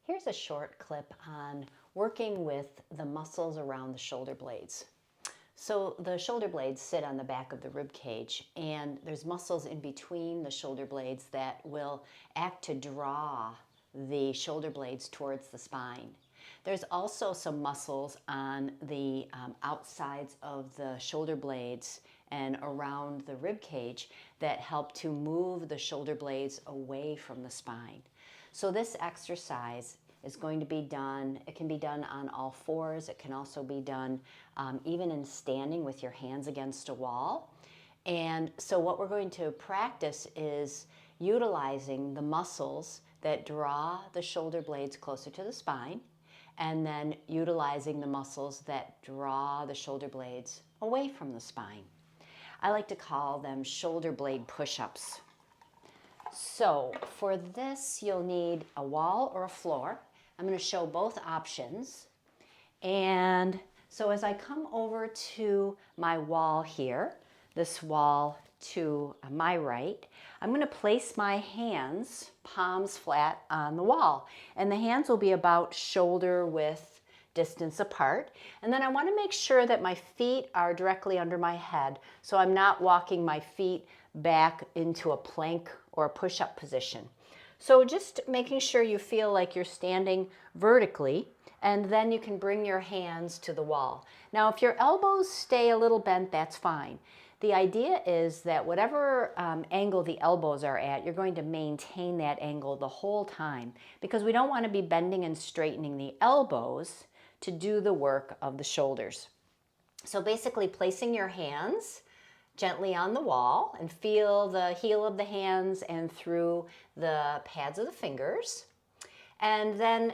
Here's a short clip on working with the muscles around the shoulder blades. So the shoulder blades sit on the back of the rib cage, and there's muscles in between the shoulder blades that will act to draw the shoulder blades towards the spine. There's also some muscles on the outsides of the shoulder blades and around the rib cage that help to move the shoulder blades away from the spine. So this exercise is going to be done, it can be done on all fours. It can also be done even in standing with your hands against a wall. And so what we're going to practice is utilizing the muscles that draw the shoulder blades closer to the spine, and then utilizing the muscles that draw the shoulder blades away from the spine. I like to call them shoulder blade push-ups. So for this, you'll need a wall or a floor. I'm going to show both options. And so as I come over to my wall here, this wall to my right, I'm going to place my hands, palms flat on the wall. And the hands will be about shoulder width distance apart. And then I want to make sure that my feet are directly under my head, so I'm not walking my feet back into a plank or a push-up position. So just making sure you feel like you're standing vertically, and then you can bring your hands to the wall. Now, if your elbows stay a little bent, that's fine. The idea is that whatever angle the elbows are at, you're going to maintain that angle the whole time, because we don't want to be bending and straightening the elbows to do the work of the shoulders. So basically placing your hands gently on the wall and feel the heel of the hands and through the pads of the fingers. And then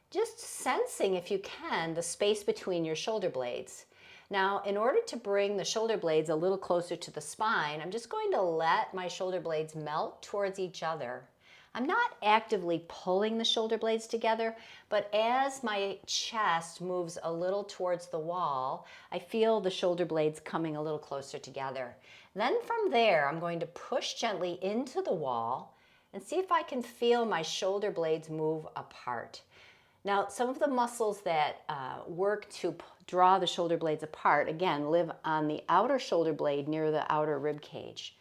just sensing, if you can, the space between your shoulder blades. Now, in order to bring the shoulder blades a little closer to the spine, I'm just going to let my shoulder blades melt towards each other. I'm not actively pulling the shoulder blades together, but as my chest moves a little towards the wall, I feel the shoulder blades coming a little closer together. Then from there, I'm going to push gently into the wall and see if I can feel my shoulder blades move apart. Now, some of the muscles that work to draw the shoulder blades apart, again, live on the outer shoulder blade near the outer rib cage.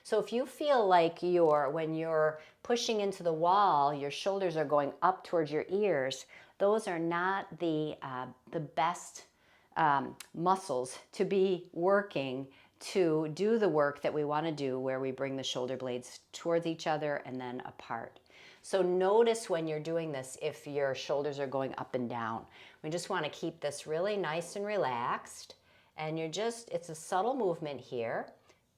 So if you feel like when you're pushing into the wall, your shoulders are going up towards your ears, those are not the best muscles to be working to do the work that we want to do, where we bring the shoulder blades towards each other and then apart. So notice when you're doing this if your shoulders are going up and down. We just want to keep this really nice and relaxed. And it's a subtle movement here,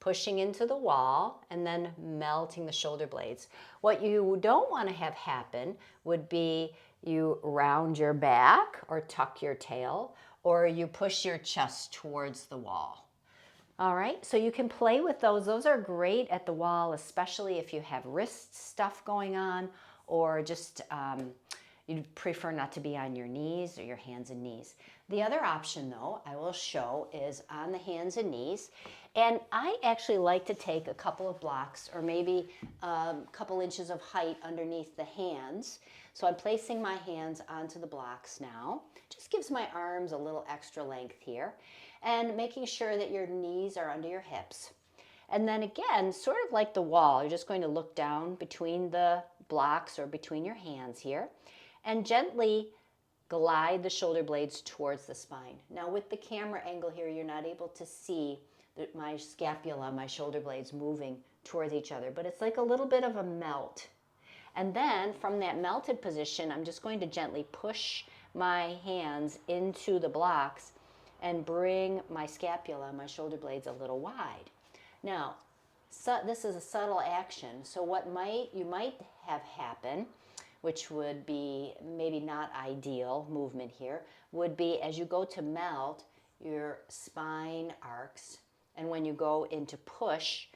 pushing into the wall and then melting the shoulder blades. What you don't want to have happen would be you round your back or tuck your tail, or you push your chest towards the wall. All right, so you can play with those. Those are great at the wall, especially if you have wrist stuff going on, or just you'd prefer not to be on your knees or your hands and knees. The other option, though, I will show is on the hands and knees. And I actually like to take a couple of blocks or maybe a couple inches of height underneath the hands. So I'm placing my hands onto the blocks now. Just gives my arms a little extra length here. And making sure that your knees are under your hips. And then again, sort of like the wall, you're just going to look down between the blocks or between your hands here and gently glide the shoulder blades towards the spine. Now with the camera angle here, you're not able to see my scapula, my shoulder blades moving towards each other, but it's like a little bit of a melt. And then from that melted position, I'm just going to gently push my hands into the blocks and bring my scapula, my shoulder blades, a little wide. Now, this is a subtle action, so what you might have happen, which would be maybe not ideal movement here, would be as you go to melt, your spine arcs, and when you go into push,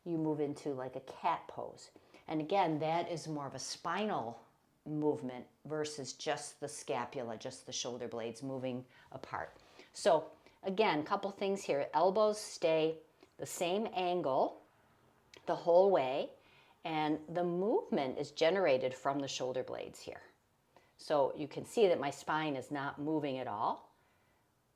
you move into like a cat pose. And again, that is more of a spinal movement versus just the scapula, just the shoulder blades moving apart. So again, couple things here. Elbows stay the same angle the whole way, and the movement is generated from the shoulder blades here. So you can see that my spine is not moving at all,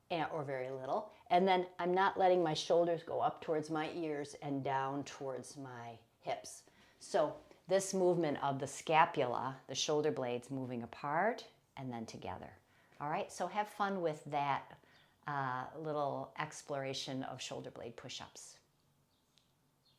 or very little. And then I'm not letting my shoulders go up towards my ears and down towards my hips. So this movement of the scapula, the shoulder blades moving apart and then together. All right, so have fun with that little exploration of shoulder blade push-ups.